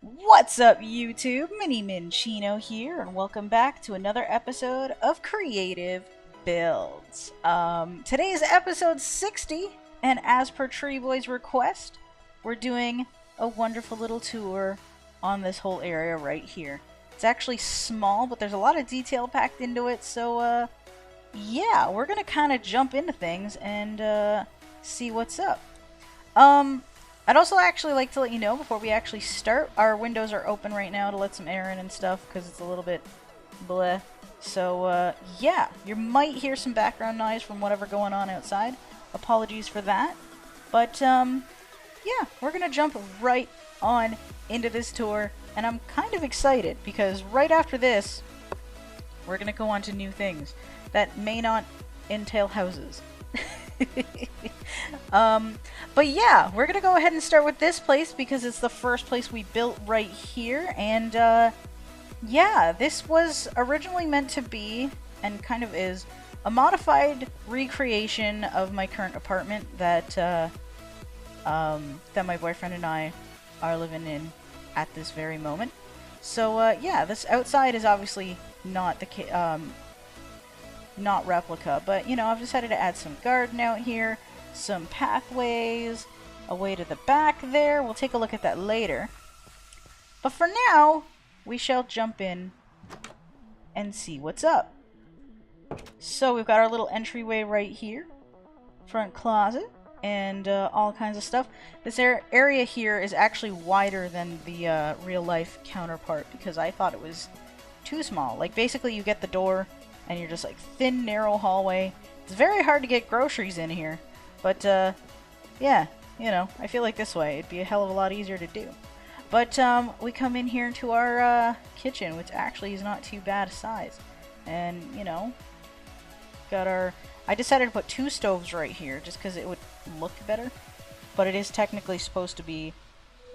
What's up, YouTube? Mini Minchino here, and welcome back to another episode of Creative Builds. Today's episode 60, and as per Tree Boy's request, we're doing a wonderful little tour on this whole area right here. It's actually small, but there's a lot of detail packed into it, so, yeah, we're gonna kind of jump into things and, see what's up. I'd also actually like to let you know before we actually start, our windows are open right now to let some air in and stuff because it's a little bit bleh. So, yeah, you might hear some background noise from whatever going on outside. Apologies for that. But, yeah, we're gonna jump right on into this tour, and I'm kind of excited because right after this, we're gonna go on to new things that may not entail houses. But yeah, we're gonna go ahead and start with this place because it's the first place we built right here, and yeah, this was originally meant to be, and kind of is, a modified recreation of my current apartment that that my boyfriend and I are living in at this very moment. So yeah, this outside is obviously not the not replica, but you know, I've decided to add some garden out here, some pathways, a way to the back there. We'll take a look at that later. But for now, we shall jump in and see what's up. So we've got our little entryway right here, front closet, and all kinds of stuff. This area here is actually wider than the real life counterpart because I thought it was too small. Like basically you get the door and you're just like thin, narrow hallway. It's very hard to get groceries in here. But, yeah, you know, I feel like this way it'd be a hell of a lot easier to do. But, we come in here to our, kitchen, which actually is not too bad a size. And, you know, got our... I decided to put two stoves right here just because it would look better. But it is technically supposed to be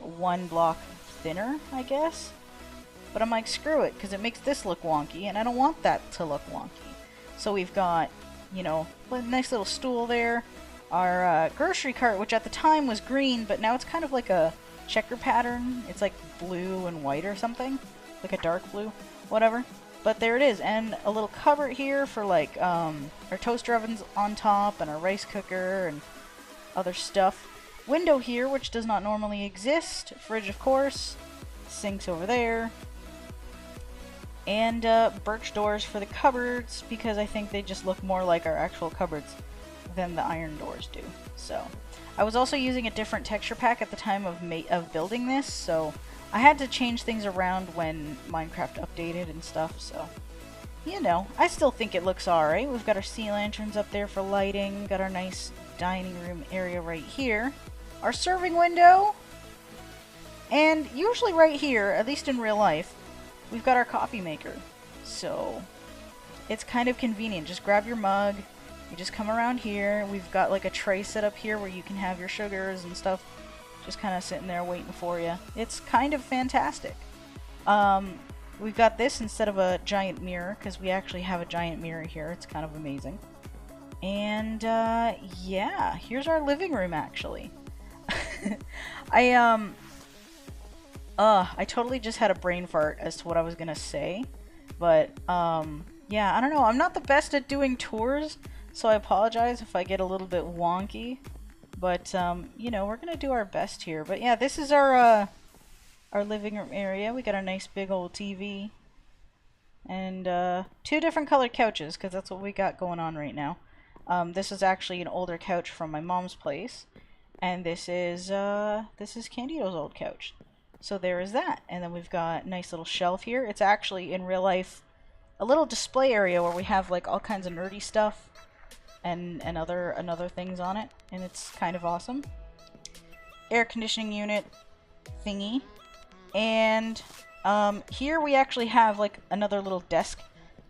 one block thinner, I guess. But I'm like, screw it, because it makes this look wonky, and I don't want that to look wonky. So we've got, you know, a nice little stool there. Our grocery cart, which at the time was green, but now it's kind of like a checker pattern. It's like blue and white or something. Like a dark blue, whatever. But there it is, and a little cupboard here for like our toaster ovens on top, and our rice cooker, and other stuff. Window here, which does not normally exist. Fridge, of course. Sinks over there. And birch doors for the cupboards, because I think they just look more like our actual cupboards than the iron doors do. So, I was also using a different texture pack at the time of building this, so I had to change things around when Minecraft updated and stuff, so, you know, I still think it looks alright. We've got our sea lanterns up there for lighting, got our nice dining room area right here, our serving window, and usually right here, at least in real life, we've got our coffee maker. So, it's kind of convenient. Just grab your mug, you just come around here. We've got like a tray set up here where you can have your sugars and stuff just kind of sitting there waiting for you. It's kind of fantastic. We've got this instead of a giant mirror because we actually have a giant mirror here. It's kind of amazing. And yeah, here's our living room actually. I totally just had a brain fart as to what I was gonna say, but yeah, I don't know. I'm not the best at doing tours, so I apologize if I get a little bit wonky. But you know, we're gonna do our best here. But yeah, this is our living room area. We got a nice big old TV and two different colored couches because that's what we got going on right now. This is actually an older couch from my mom's place, and this is Candido's old couch. So there is that. And then we've got a nice little shelf here. It's actually, in real life, a little display area where we have like all kinds of nerdy stuff and other things on it. And it's kind of awesome. Air conditioning unit thingy. And here we actually have like another little desk.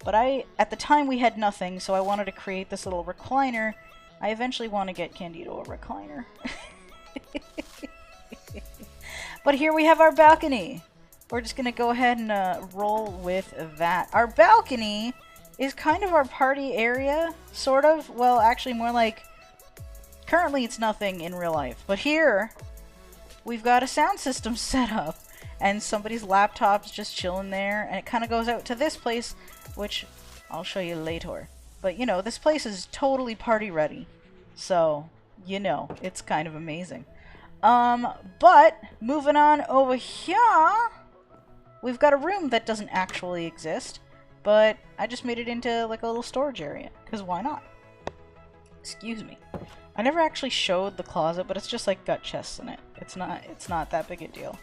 But at the time we had nothing, so I wanted to create this little recliner. I eventually want to get Candido a recliner. But here we have our balcony. We're just gonna go ahead and roll with that. Our balcony is kind of our party area, sort of. Well, actually more like, currently it's nothing in real life. But here, we've got a sound system set up. and somebody's laptop's just chilling there, and it kind of goes out to this place, which I'll show you later. But, you know, this place is totally party ready. So, you know, it's kind of amazing. But, moving on over here, we've got a room that doesn't actually exist, but I just made it into, like, a little storage area, because why not? Excuse me. I never actually showed the closet, but it's just, like, got chests in it. It's not that big a deal.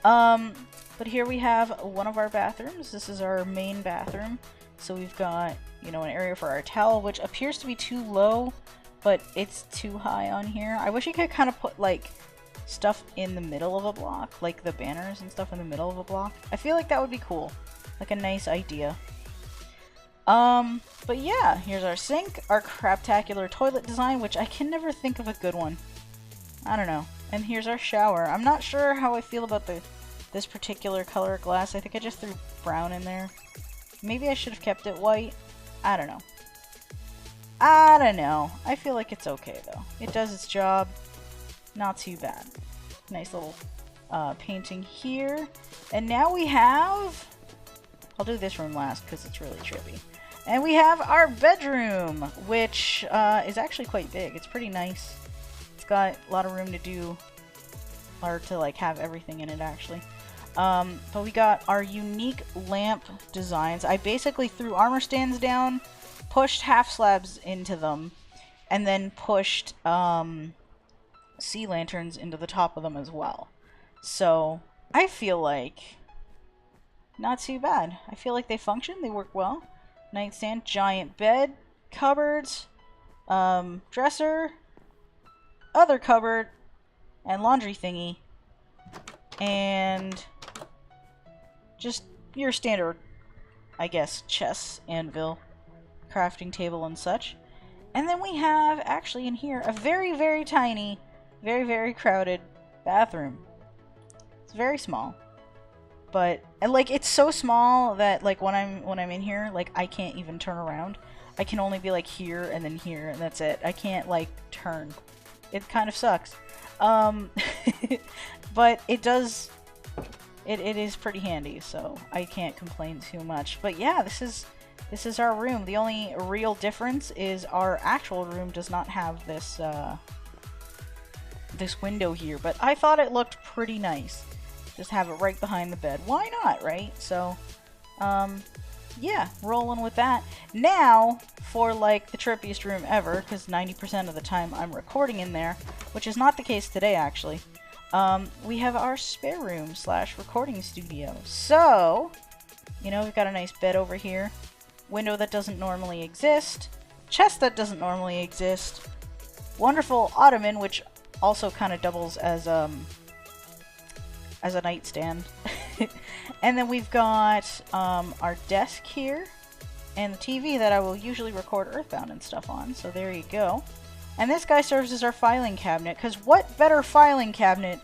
But here we have one of our bathrooms. This is our main bathroom. So we've got, you know, an area for our towel, which appears to be too low, but it's too high on here. I wish you could kind of put, like, stuff in the middle of a block, like the banners and stuff in the middle of a block. I feel like that would be cool. Like a nice idea. But yeah, here's our sink, our craptacular toilet design, which I can never think of a good one. I don't know. And here's our shower. I'm not sure how I feel about this particular color glass. I think I just threw brown in there. Maybe I should have kept it white. I don't know. I don't know. I feel like it's okay though. It does its job. Not too bad. Nice little painting here. And now we have... I'll do this room last because it's really trippy. And we have our bedroom, which is actually quite big. It's pretty nice. It's got a lot of room to do, or to like have everything in it actually. But we got our unique lamp designs. I basically threw armor stands down, pushed half slabs into them, and then pushed sea lanterns into the top of them as well. So I feel like not too bad. I feel like they function, they work well. Nightstand, giant bed, cupboards, dresser, other cupboard, and laundry thingy, and just your standard, I guess, chest, anvil, crafting table and such. And then we have, actually in here, a very, very tiny, very, very crowded bathroom. It's very small. But, and like, it's so small that, like, when I'm in here, like, I can't even turn around. I can only be, like, here, and that's it. I can't, like, turn. It kind of sucks. But it does, it is pretty handy, so I can't complain too much. But yeah, this is our room. The only real difference is our actual room does not have this, this window here, but I thought it looked pretty nice. Just have it right behind the bed. Why not, right? So, yeah, rolling with that. Now, for like the trippiest room ever, because 90% of the time I'm recording in there, which is not the case today actually, we have our spare room / recording studio. So, you know, we've got a nice bed over here, window that doesn't normally exist, chest that doesn't normally exist, wonderful ottoman, which also kind of doubles as a nightstand. And then we've got our desk here and the TV that I will usually record Earthbound and stuff on, so there you go. And this guy serves as our filing cabinet, because what better filing cabinet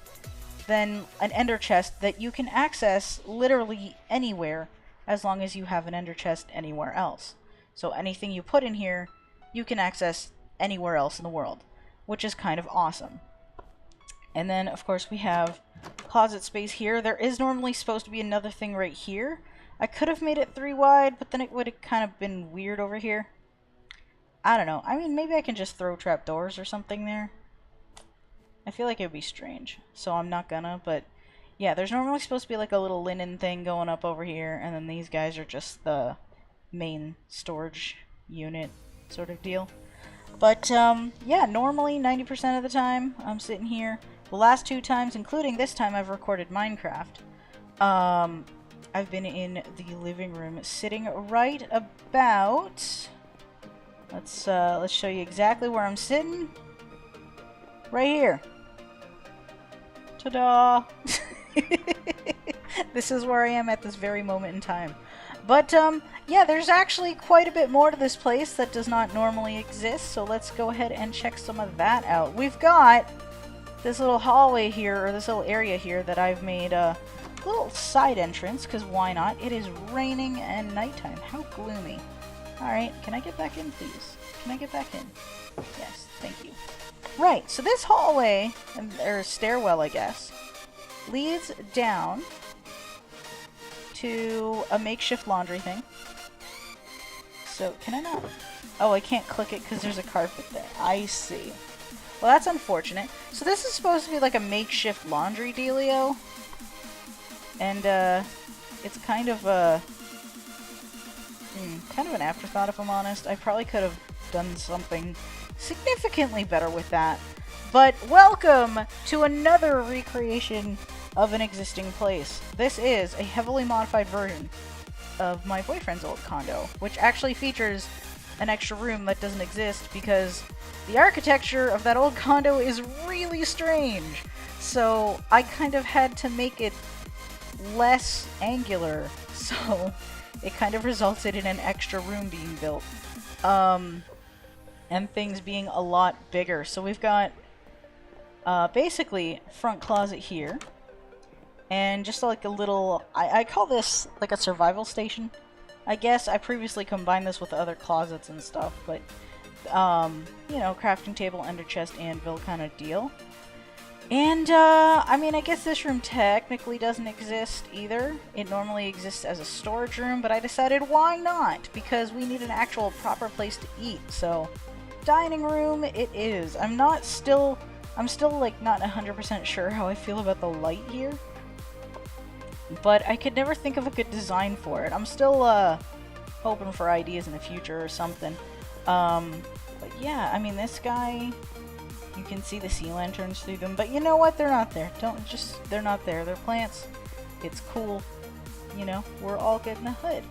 than an ender chest that you can access literally anywhere as long as you have an ender chest anywhere else. So anything you put in here you can access anywhere else in the world, which is kind of awesome. And then of course we have closet space here. There is normally supposed to be another thing right here. I could have made it 3 wide, but then it would have kind of been weird over here. I don't know. I mean, maybe I can just throw trapdoors or something there. I feel like it would be strange, so I'm not gonna, but yeah, there's normally supposed to be like a little linen thing going up over here, and then these guys are just the main storage unit sort of deal. But yeah, normally 90% of the time I'm sitting here. The last 2 times, including this time I've recorded Minecraft, I've been in the living room sitting right about... Let's show you exactly where I'm sitting. Right here. Ta-da! This is where I am at this very moment in time. But, yeah, there's actually quite a bit more to this place that does not normally exist, so let's go ahead and check some of that out. We've got this little hallway here, or this little area here that I've made a little side entrance, because why not? It is raining and nighttime. How gloomy. Alright, can I get back in, please? Can I get back in? Yes, thank you. Right, so this hallway, or stairwell, I guess, leads down to a makeshift laundry thing. So, can I not? Oh, I can't click it because there's a carpet there. I see. Well, that's unfortunate. So this is supposed to be like a makeshift laundry dealio. And, it's kind of a... kind of an afterthought, if I'm honest. I probably could have done something significantly better with that. But welcome to another recreation of an existing place. This is a heavily modified version of my boyfriend's old condo, which actually features an extra room that doesn't exist because the architecture of that old condo is really strange. So I kind of had to make it less angular, so it kind of resulted in an extra room being built. And things being a lot bigger. So we've got basically front closet here. And just like a little, I call this like a survival station. I guess I previously combined this with other closets and stuff, but you know, crafting table, ender chest, anvil kind of deal. And I mean, I guess this room technically doesn't exist either. It normally exists as a storage room, but I decided why not? Because we need an actual proper place to eat. So, dining room it is. I'm still like not 100% sure how I feel about the light here. But I could never think of a good design for it. I'm still hoping for ideas in the future or something. But yeah, I mean, this guy, you can see the sea lanterns through them. But you know what? They're not there. They're not there. They're plants. It's cool. You know, we're all good in the hood.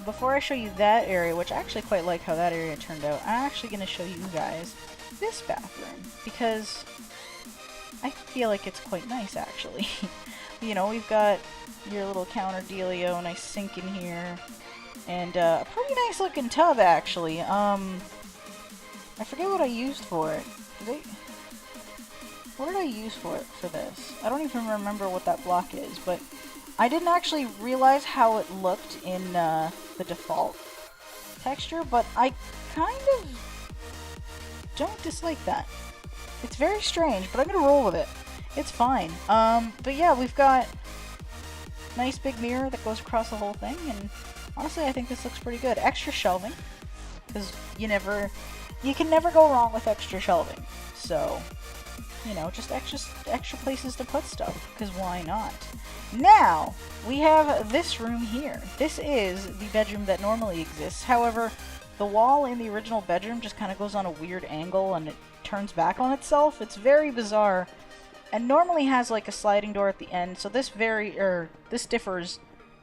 Before I show you that area, which I actually quite like how that area turned out, I'm actually going to show you guys this bathroom. Because I feel like it's quite nice, actually. You know, we've got your little counter dealio, nice sink in here, and a pretty nice looking tub, actually. I forget what I used for it. What did I use for it for this? I don't even remember what that block is, but I didn't actually realize how it looked in the default texture, but I kind of don't dislike that. It's very strange, but I'm gonna roll with it. It's fine. But yeah, we've got nice big mirror that goes across the whole thing, and honestly, I think this looks pretty good. Extra shelving, because you can never go wrong with extra shelving. So, you know, just extra places to put stuff, because why not? Now, we have this room here. This is the bedroom that normally exists. However, the wall in the original bedroom just kind of goes on a weird angle, and it turns back on itself. It's very bizarre. And normally has like a sliding door at the end, so this differs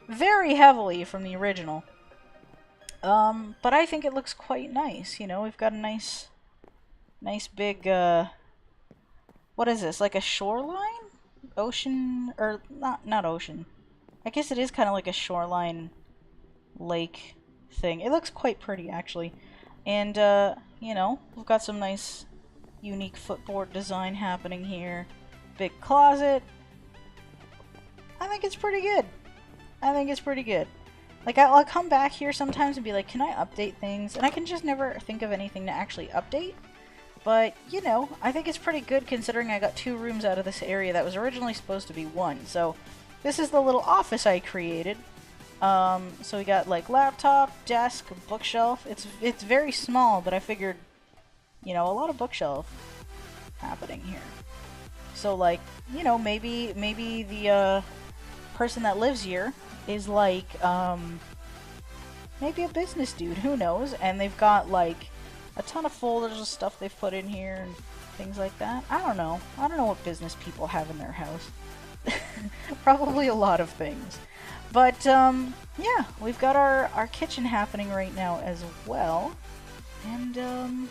very heavily from the original. But I think it looks quite nice. You know, we've got a nice big what is this? Like a shoreline? Ocean, or not ocean. I guess it is kind of like a shoreline lake thing. It looks quite pretty, actually. And you know, we've got some nice unique footboard design happening here. Big closet. I think it's pretty good. I think it's pretty good. Like, I'll come back here sometimes and be like, can I update things? And I can just never think of anything to actually update. But, you know, I think it's pretty good considering I got 2 rooms out of this area that was originally supposed to be 1. So, this is the little office I created. So we got, like, laptop, desk, bookshelf. It's very small, but I figured, you know, a lot of bookshelf happening here. So, like, you know, maybe the person that lives here is like maybe a business dude, who knows? And they've got like a ton of folders of stuff they've put in here and things like that. I don't know what business people have in their house. Probably a lot of things. But yeah, we've got our kitchen happening right now as well. And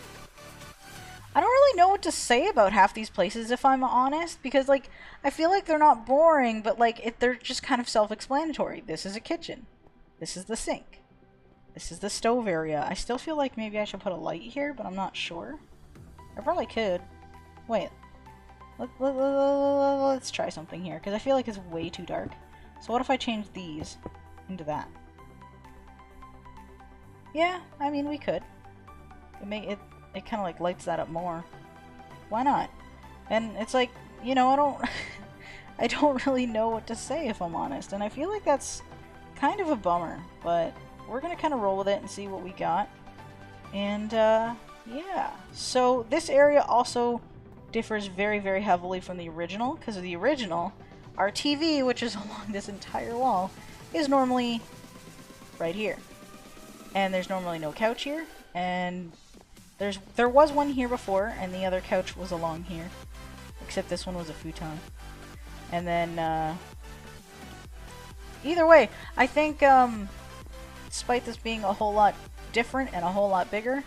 I don't really know what to say about half these places, if I'm honest, because, like, I feel like they're not boring, but, like, they're just kind of self-explanatory. This is a kitchen. This is the sink. This is the stove area. I still feel like maybe I should put a light here, but I'm not sure. I probably could. Wait. Let's try something here, because I feel like it's way too dark. So what if I change these into that? Yeah, I mean, we could. It kind of like lights that up more. Why not? And it's like, you know, I don't really know what to say, if I'm honest, and I feel like that's kind of a bummer, but we're gonna kind of roll with it and see what we got. And yeah, so this area also differs very, very heavily from the original, because of the original, our TV, which is along this entire wall, is normally right here. And there's normally no couch here, and there was one here before, and the other couch was along here. Except this one was a futon. And then, either way, I think, despite this being a whole lot different and a whole lot bigger,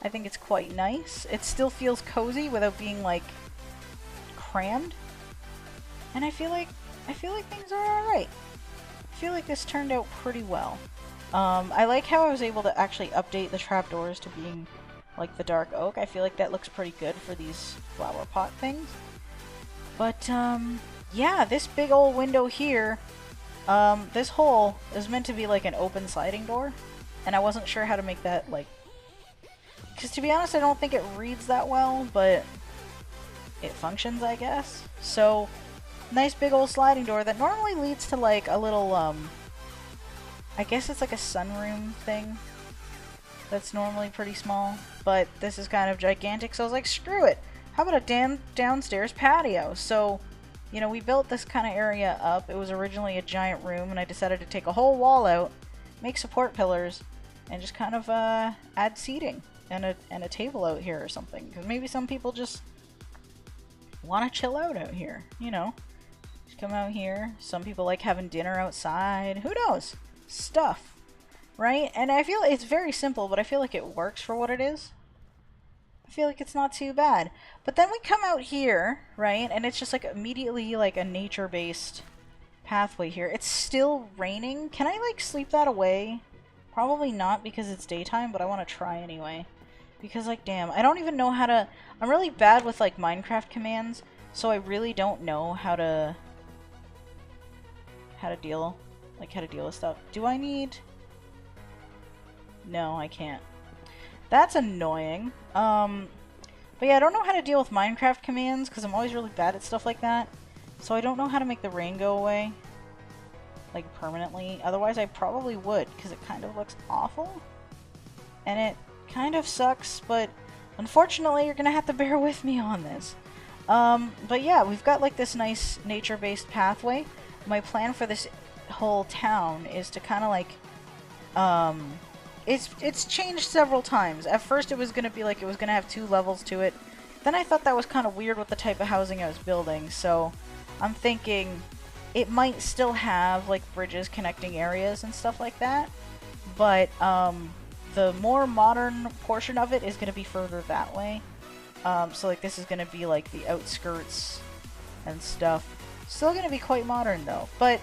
I think it's quite nice. It still feels cozy without being, like, crammed. And I feel like things are alright. I feel like this turned out pretty well. I like how I was able to actually update the trapdoors to being like the dark oak. I feel like that looks pretty good for these flower pot things. But, yeah, this big old window here, this hole is meant to be like an open sliding door. And I wasn't sure how to make that, like... Because to be honest, I don't think it reads that well, but it functions, I guess. So, nice big old sliding door that normally leads to like a little, I guess it's like a sunroom thing that's normally pretty small, but this is kind of gigantic, so I was like, screw it! How about a damn downstairs patio? So, you know, we built this kind of area up. It was originally a giant room, and I decided to take a whole wall out, make support pillars, and just kind of add seating and a table out here or something. Because maybe some people just want to chill out here, you know? Just come out here. Some people like having dinner outside. Who knows? Stuff, right? And I feel it's very simple, but I feel like it works for what it is. I feel like it's not too bad. But then we come out here, right? And it's just like immediately like a nature-based pathway here. It's still raining. Can I like sleep that away? Probably not because it's daytime, but I want to try anyway. Because like, damn, I don't even know how to... I'm really bad with like Minecraft commands, so I really don't know how to deal with stuff. Do I need... No, I can't. That's annoying. But yeah, I don't know how to deal with Minecraft commands because I'm always really bad at stuff like that. So I don't know how to make the rain go away, like permanently. Otherwise I probably would, because it kind of looks awful. And it kind of sucks, but unfortunately you're gonna have to bear with me on this. But yeah, we've got like this nice nature-based pathway. My plan for this whole town is to kind of like, it's changed several times. At first it was gonna be like, it was gonna have 2 levels to it. Then I thought that was kind of weird with the type of housing I was building, so I'm thinking it might still have like bridges connecting areas and stuff like that, but the more modern portion of it is going to be further that way. So like this is going to be like the outskirts and stuff. Still going to be quite modern though. But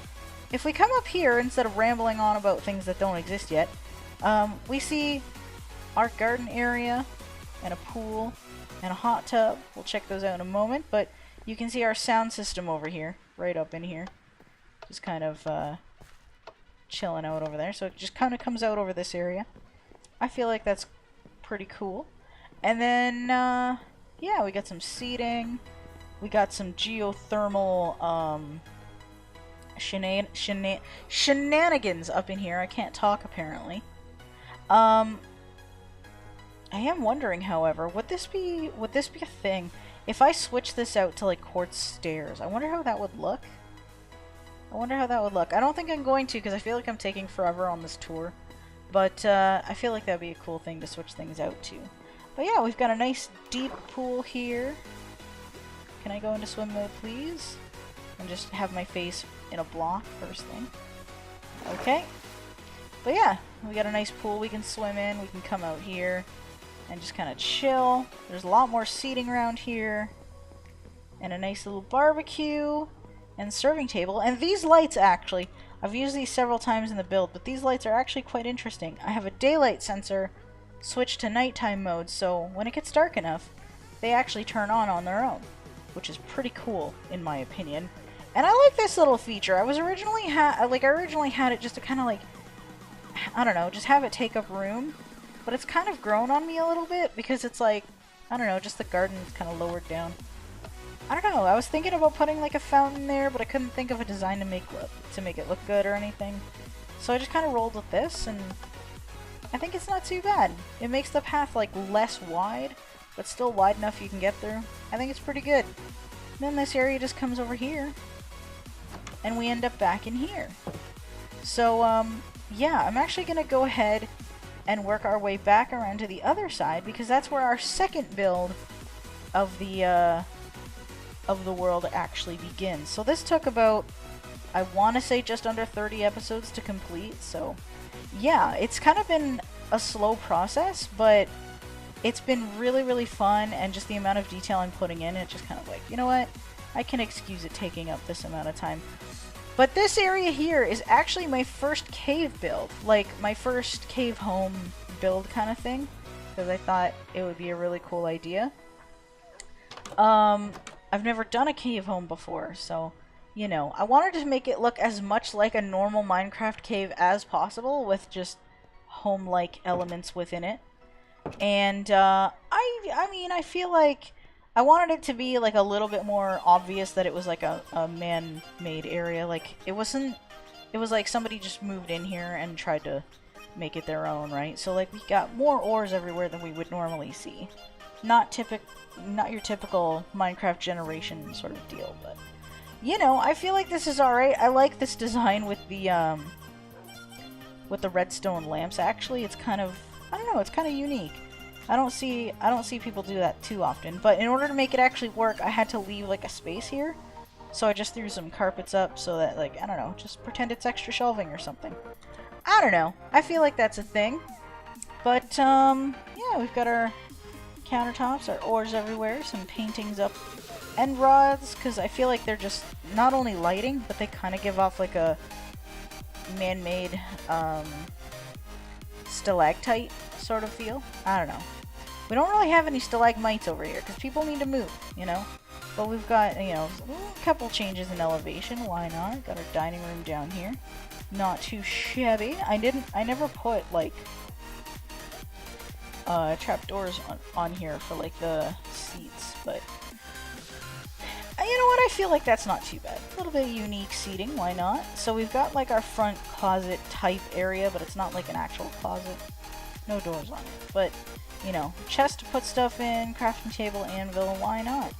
if we come up here, instead of rambling on about things that don't exist yet, we see our garden area and a pool and a hot tub. We'll check those out in a moment, but you can see our sound system over here, right up in here. Just kind of chilling out over there. So it just kind of comes out over this area. I feel like that's pretty cool. And then, yeah, we got some seating. We got some geothermal shenanigans up in here. I can't talk, apparently. I am wondering, however, would this be a thing if I switch this out to like quartz stairs? I wonder how that would look. I don't think I'm going to, because I feel like I'm taking forever on this tour. But I feel like that'd be a cool thing to switch things out to. But yeah, we've got a nice deep pool here. Can I go into swim mode, please? And just have my face in a block first thing. Okay. But yeah, we got a nice pool we can swim in. We can come out here and just kind of chill. There's a lot more seating around here. And a nice little barbecue and serving table. And these lights, actually, I've used these several times in the build, but these lights are actually quite interesting. I have a daylight sensor switched to nighttime mode, so when it gets dark enough, they actually turn on their own, which is pretty cool, in my opinion. And I like this little feature. I originally had it just to kind of like, I don't know, just have it take up room, but it's kind of grown on me a little bit because it's like, I don't know, just the garden is kind of lowered down. I don't know, I was thinking about putting like a fountain there, but I couldn't think of a design to make it look good or anything. So I just kind of rolled with this, and I think it's not too bad. It makes the path like less wide, but still wide enough you can get through. I think it's pretty good. Then this area just comes over here, and we end up back in here. So yeah, I'm actually gonna go ahead and work our way back around to the other side, because that's where our second build of the world actually begins. So this took about, I want to say, just under 30 episodes to complete. So yeah, it's kind of been a slow process, but it's been really, really fun, and just the amount of detail I'm putting in, it's just kind of like, you know what, I can excuse it taking up this amount of time. But this area here is actually my first cave build, like my first cave home build kind of thing, because I thought it would be a really cool idea. I've never done a cave home before, so, you know, I wanted to make it look as much like a normal Minecraft cave as possible, with just home-like elements within it. And, I mean, I feel like I wanted it to be, like, a little bit more obvious that it was, like, a man-made area. Like, it was like somebody just moved in here and tried to make it their own, right? So, like, we got more ores everywhere than we would normally see. Not your typical Minecraft generation sort of deal, but, you know, I feel like this is alright. I like this design with the redstone lamps. Actually, it's kind of, I don't know, it's kind of unique. I don't see people do that too often, but in order to make it actually work, I had to leave like a space here. So I just threw some carpets up so that, like, I don't know, just pretend it's extra shelving or something. I don't know. I feel like that's a thing. But, yeah, we've got our countertops, our ores everywhere, some paintings up, end rods, because I feel like they're just not only lighting, but they kind of give off like a man-made stalactite sort of feel. I don't know. We don't really have any stalagmites over here because people need to move, you know. But we've got, you know, a couple changes in elevation. Why not? Got our dining room down here. Not too shabby. I never put like trapdoors on here for like the seats, but you know what? I feel like that's not too bad. A little bit of unique seating. Why not? So we've got like our front closet type area, but it's not like an actual closet. No doors on it, but you know, chest to put stuff in, crafting table, anvil, why not?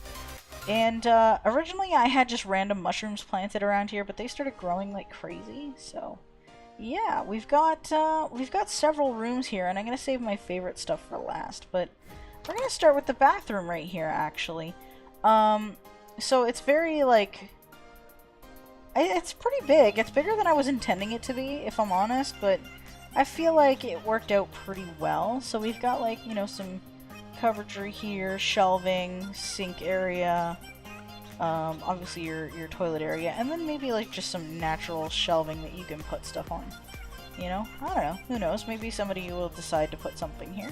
And originally I had just random mushrooms planted around here, but they started growing like crazy. So yeah, we've got several rooms here, and I'm gonna save my favorite stuff for last. But we're gonna start with the bathroom right here, actually. So it's very like, it's pretty big. It's bigger than I was intending it to be, if I'm honest, but I feel like it worked out pretty well. So we've got like, you know, some coverage here, shelving, sink area, obviously your toilet area, and then maybe like just some natural shelving that you can put stuff on. You know, I don't know, who knows, maybe somebody will decide to put something here.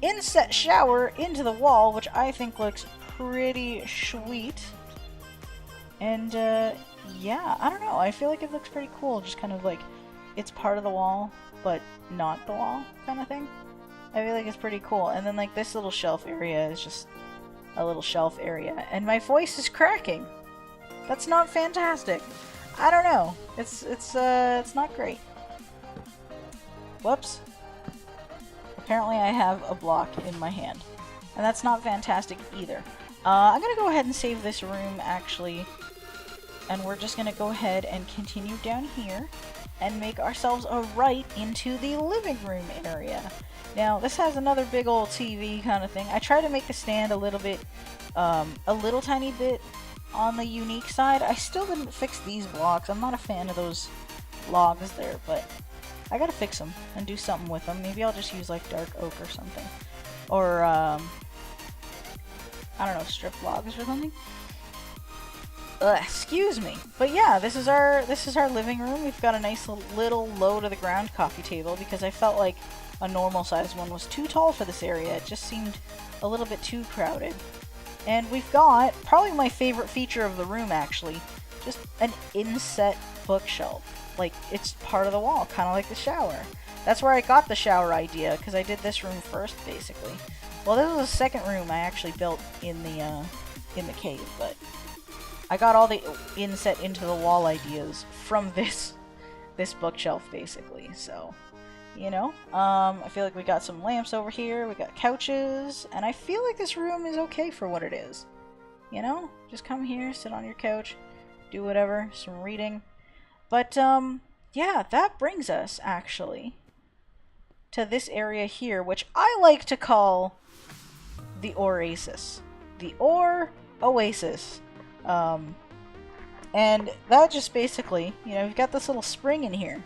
Inset shower into the wall, which I think looks pretty sweet. And yeah, I don't know, I feel like it looks pretty cool, just kind of like it's part of the wall, but not the wall kind of thing. I feel like it's pretty cool. And then like this little shelf area is just a little shelf area. And my voice is cracking. That's not fantastic. I don't know. It's not great. Whoops. Apparently I have a block in my hand. And that's not fantastic either. I'm gonna go ahead and save this room actually. And we're just gonna go ahead and continue down here and make ourselves a right into the living room area. Now, this has another big old TV kind of thing. I tried to make the stand a little bit, a little tiny bit on the unique side. I still didn't fix these blocks. I'm not a fan of those logs there, but I gotta fix them and do something with them. Maybe I'll just use like dark oak or something. Or, I don't know, strip logs or something. Excuse me. But yeah, this is our living room. We've got a nice little low to the ground coffee table because I felt like a normal sized one was too tall for this area. It just seemed a little bit too crowded. And we've got probably my favorite feature of the room actually, just an inset bookshelf. Like it's part of the wall, kind of like the shower. That's where I got the shower idea because I did this room first basically. Well, this was the second room I actually built in the in the cave, but I got all the inset into the wall ideas from this bookshelf, basically. So, you know, I feel like we got some lamps over here, we got couches, and I feel like this room is okay for what it is. You know, just come here, sit on your couch, do whatever, some reading. But, yeah, that brings us, actually, to this area here, which I like to call the Oasis. The Oasis. And that just basically, you know, you've got this little spring in here,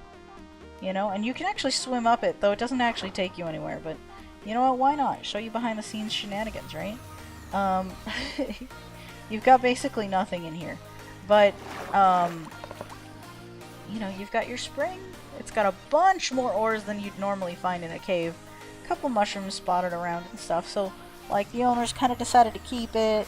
you know, and you can actually swim up it, though it doesn't actually take you anywhere, but you know what, why not? Show you behind the scenes shenanigans, right? You've got basically nothing in here, but, you know, you've got your spring, it's got a bunch more ores than you'd normally find in a cave, a couple mushrooms spotted around and stuff, so, like, the owners kind of decided to keep it,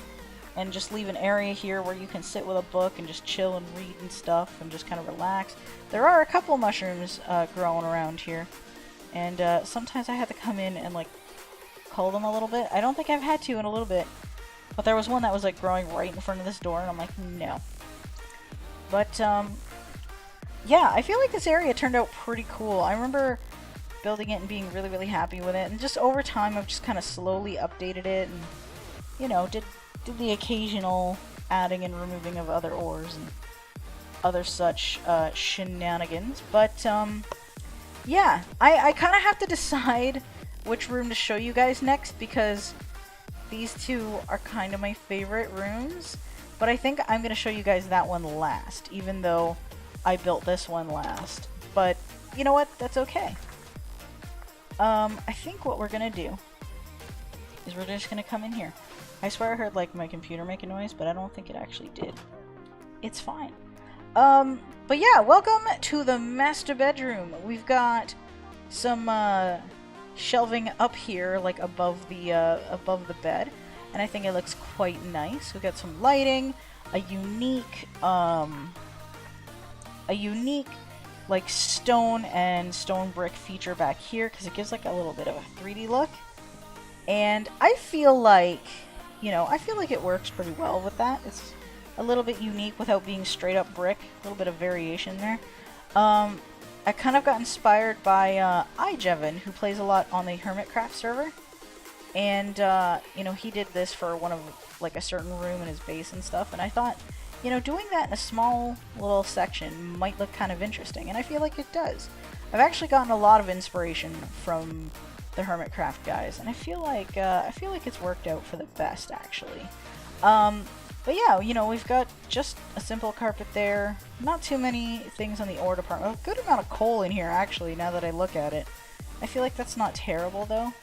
and just leave an area here where you can sit with a book and just chill and read and stuff and just kind of relax. There are a couple mushrooms growing around here, and sometimes I have to come in and like cull them a little bit. I don't think I've had to in a little bit, but there was one that was like growing right in front of this door and I'm like, no. But yeah, I feel like this area turned out pretty cool. I remember building it and being really, really happy with it, and just over time I've just kind of slowly updated it and, you know, did the occasional adding and removing of other ores and other such shenanigans. But yeah, I kind of have to decide which room to show you guys next, because these two are kind of my favorite rooms, but I think I'm going to show you guys that one last, even though I built this one last. But you know what, that's okay. I think what we're going to do is we're just going to come in here. I swear I heard like my computer make a noise, but I don't think it actually did. It's fine. But yeah, welcome to the master bedroom. We've got some shelving up here, like above the bed, and I think it looks quite nice. We got some lighting, a unique like stone and stone brick feature back here because it gives like a little bit of a 3D look, and I feel like, you know, I feel like it works pretty well with that. It's a little bit unique without being straight up brick. A little bit of variation there. I kind of got inspired by iJevin, who plays a lot on the Hermitcraft server. And, you know, he did this for one of, like, a certain room in his base and stuff. And I thought, you know, doing that in a small little section might look kind of interesting. And I feel like it does. I've actually gotten a lot of inspiration from the Hermitcraft guys, and I feel like it's worked out for the best, actually. But yeah, you know, we've got just a simple carpet there, not too many things on the ore department. A good amount of coal in here, actually, now that I look at it. I feel like that's not terrible, though.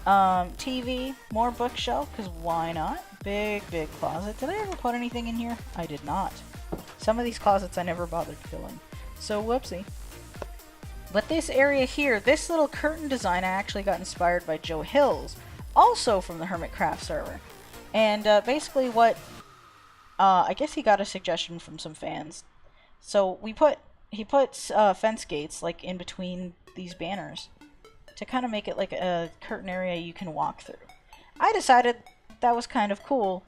TV, more bookshelf, because why not? Big closet. Did I ever put anything in here? I did not. Some of these closets I never bothered filling, so whoopsie. But this area here, this little curtain design, I actually got inspired by Joe Hills, also from the Hermitcraft server. And basically what, I guess he got a suggestion from some fans. So he puts fence gates like in between these banners to kind of make it like a curtain area you can walk through. I decided that was kind of cool,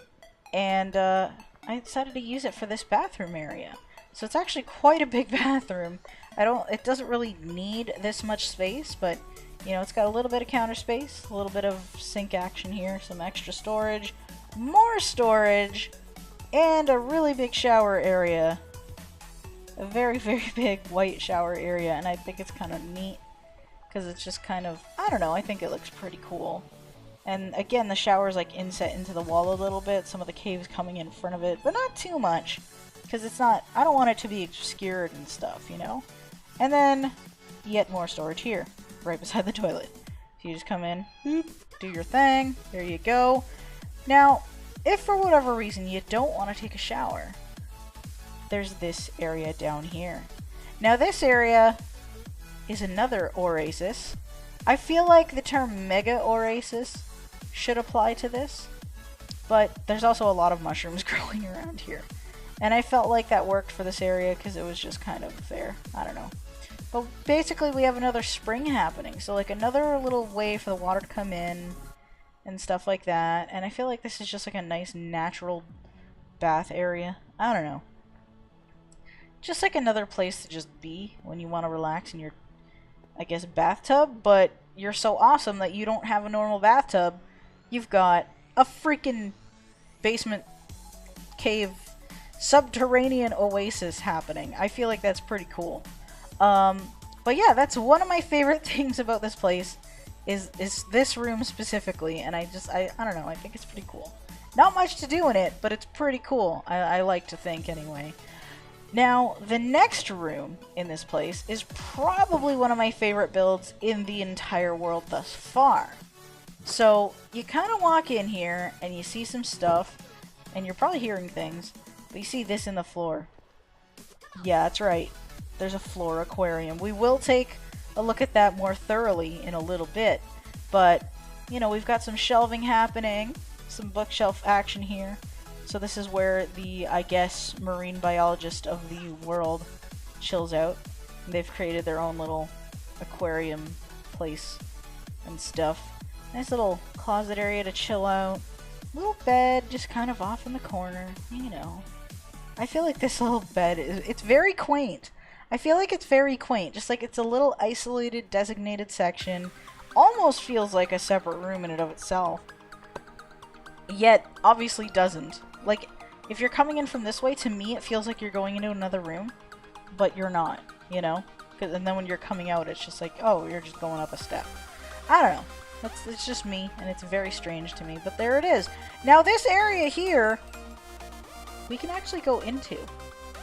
and I decided to use it for this bathroom area. So it's actually quite a big bathroom. It doesn't really need this much space, but, you know, it's got a little bit of counter space, a little bit of sink action here, some extra storage, more storage, and a really big shower area. A very big white shower area, and I think it's kind of neat, because it's just kind of, I don't know, I think it looks pretty cool. And again, the shower's like inset into the wall a little bit, some of the caves coming in front of it, but not too much, because it's not, I don't want it to be obscured and stuff, you know? And then, yet more storage here, right beside the toilet. So you just come in, boop, do your thing, there you go. Now, if for whatever reason you don't want to take a shower, there's this area down here. Now this area is another oasis. I feel like the term mega oasis should apply to this, but there's also a lot of mushrooms growing around here. And I felt like that worked for this area because it was just kind of there. I don't know. But basically we have another spring happening. So like another little way for the water to come in and stuff like that. And I feel like this is just like a nice natural bath area. I don't know. Just like another place to just be when you want to relax in your, I guess, bathtub. But you're so awesome that you don't have a normal bathtub. You've got a freaking basement cave subterranean oasis happening. I feel like that's pretty cool. But yeah, that's one of my favorite things about this place is this room specifically, and I don't know, I think it's pretty cool. Not much to do in it, but it's pretty cool. I like to think anyway. Now, the next room in this place is probably one of my favorite builds in the entire world thus far. So, you kind of walk in here, and you see some stuff, and you're probably hearing things, but you see this in the floor. Yeah, that's right. There's a floor aquarium. We will take a look at that more thoroughly in a little bit, but, you know, we've got some shelving happening, some bookshelf action here. So this is where the, I guess, marine biologist of the world chills out. They've created their own little aquarium place and stuff. Nice little closet area to chill out. Little bed just kind of off in the corner, you know. I feel like this little bed it's very quaint. I feel like it's very quaint. Just like it's a little isolated, designated section. Almost feels like a separate room in and of itself. Yet, obviously doesn't. Like, if you're coming in from this way, to me it feels like you're going into another room. But you're not, you know? And then when you're coming out, it's just like, oh, you're just going up a step. I don't know. It's just me, and it's very strange to me. But there it is. Now, this area here, we can actually go into.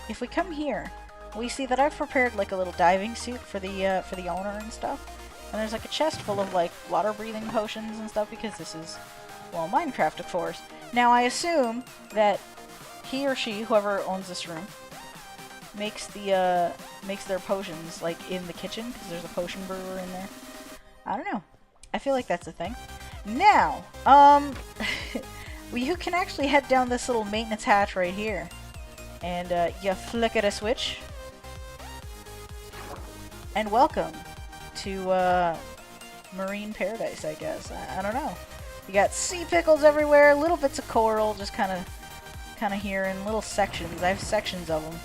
If we come here, we see that I've prepared like a little diving suit for the owner and stuff. And there's like a chest full of like water breathing potions and stuff because this is, well, Minecraft, of course. Now, I assume that he or she, whoever owns this room, makes their potions like in the kitchen because there's a potion brewer in there. I don't know. I feel like that's a thing. Now, you can actually head down this little maintenance hatch right here, and you flick at a switch, and welcome to marine paradise, I guess. I don't know. You got sea pickles everywhere, little bits of coral, just kind of here in little sections. I have sections of them.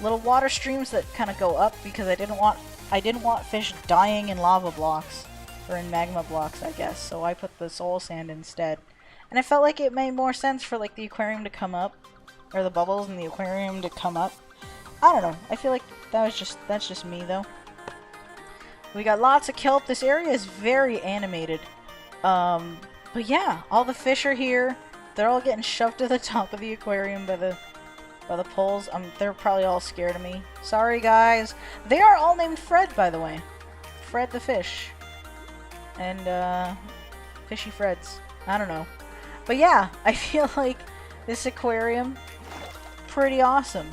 Little water streams that kind of go up because I didn't want fish dying in lava blocks or in magma blocks, I guess. So I put the soul sand instead. And I felt like it made more sense for like the aquarium to come up, or the bubbles in the aquarium to come up. I don't know. I feel like that's just me though. We got lots of kelp. This area is very animated. But yeah, all the fish are here. They're all getting shoved to the top of the aquarium by the poles. They're probably all scared of me. Sorry, guys. They are all named Fred, by the way. Fred the fish. And, Fishy Freds. I don't know. But yeah, I feel like this aquarium, pretty awesome.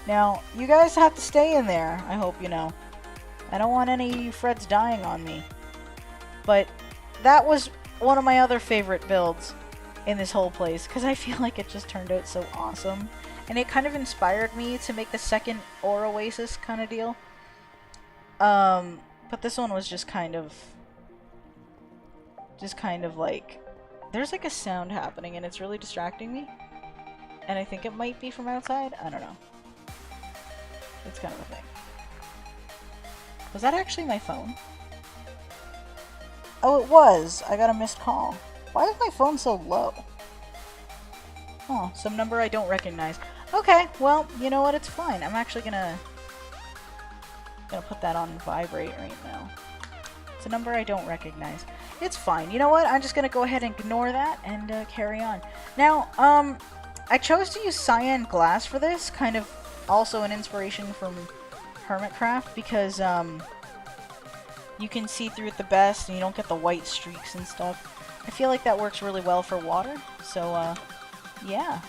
Now, you guys have to stay in there, I hope you know. I don't want any of you Freds dying on me. But that was one of my other favorite builds in this whole place, because I feel like it just turned out so awesome. And it kind of inspired me to make the second Ore Oasis kind of deal. But this one was just kind of like, there's like a sound happening and it's really distracting me. And I think it might be from outside. I don't know. It's kind of a thing. Was that actually my phone? Oh, it was. I got a missed call. Why is my phone so low? Oh, some number I don't recognize. Okay, well, you know what? It's fine. I'm actually gonna put that on vibrate right now. It's a number I don't recognize. It's fine. You know what? I'm just gonna go ahead and ignore that and carry on. Now, I chose to use cyan glass for this, kind of also an inspiration from Hermitcraft, because you can see through it the best and you don't get the white streaks and stuff. I feel like that works really well for water, so yeah.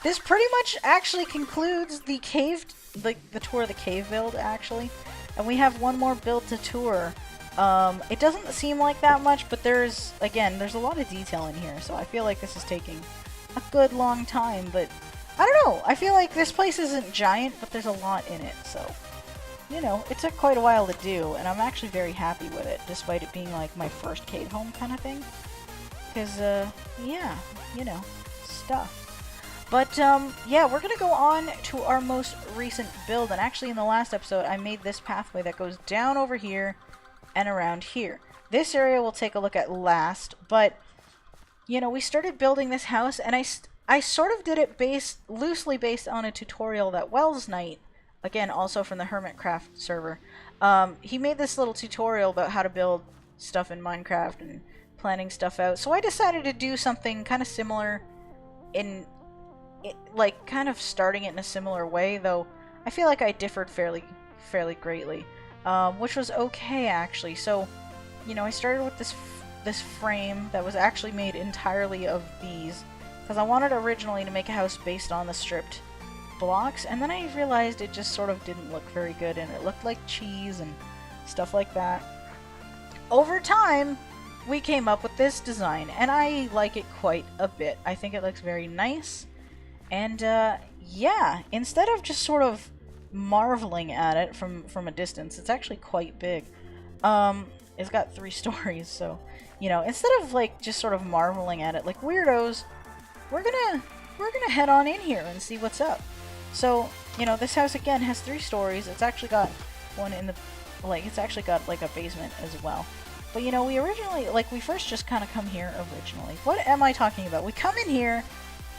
This pretty much actually concludes the cave, the tour of the cave build, actually. And we have one more build to tour. It doesn't seem like that much, but there's a lot of detail in here, so I feel like this is taking a good long time, but I don't know. I feel like this place isn't giant, but there's a lot in it, so you know, it took quite a while to do, and I'm actually very happy with it, despite it being like my first cave home kind of thing. Because, yeah, you know, stuff. But, yeah, we're gonna go on to our most recent build, and actually in the last episode I made this pathway that goes down over here and around here. This area we'll take a look at last, but, you know, we started building this house, and I sort of did it loosely based on a tutorial that Wells Knight, again, also from the Hermitcraft server, he made this little tutorial about how to build stuff in Minecraft and planning stuff out. So I decided to do something kind of similar like, kind of starting it in a similar way, though I feel like I differed fairly greatly, which was okay, actually. So, you know, I started with this frame that was actually made entirely of these, because I wanted originally to make a house based on the stripped blocks, and then I realized it just sort of didn't look very good, and it looked like cheese and stuff like that. Over time, we came up with this design, and I like it quite a bit. I think it looks very nice, and yeah, instead of just sort of marveling at it from a distance, it's actually quite big. It's got 3 stories, so, you know, instead of like just sort of marveling at it like weirdos, we're gonna head on in here and see what's up. So, you know, this house again has 3 stories. It's actually got one in the, like, it's actually got like a basement as well. But, you know, we originally, like, we first just kind of come here originally. What am I talking about? We come in here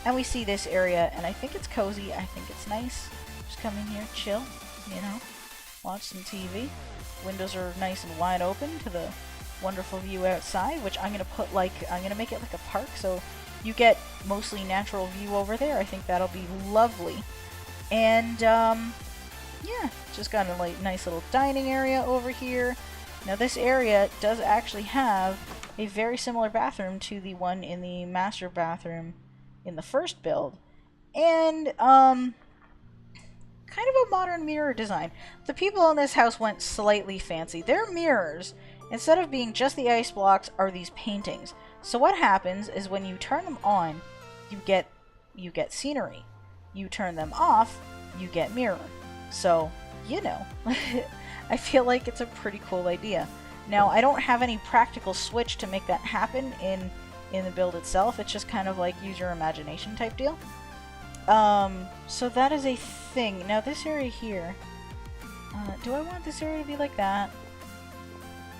and we see this area, and I think it's cozy. I think it's nice. Just come in here, chill, you know, watch some TV. Windows are nice and wide open to the wonderful view outside, which I'm gonna put like, I'm gonna make it like a park, so you get mostly natural view over there. I think that'll be lovely. And yeah, just got a like nice little dining area over here. Now this area does actually have a very similar bathroom to the one in the master bathroom in the first build, and kind of a modern mirror design. The people in this house went slightly fancy. Their mirrors, instead of being just the ice blocks, are these paintings. So what happens is when you turn them on, you get scenery. You turn them off, you get mirror. So, you know, I feel like it's a pretty cool idea. Now, I don't have any practical switch to make that happen in the build itself. It's just kind of like use your imagination type deal. So that is a thing. Now this area here, do I want this area to be like that?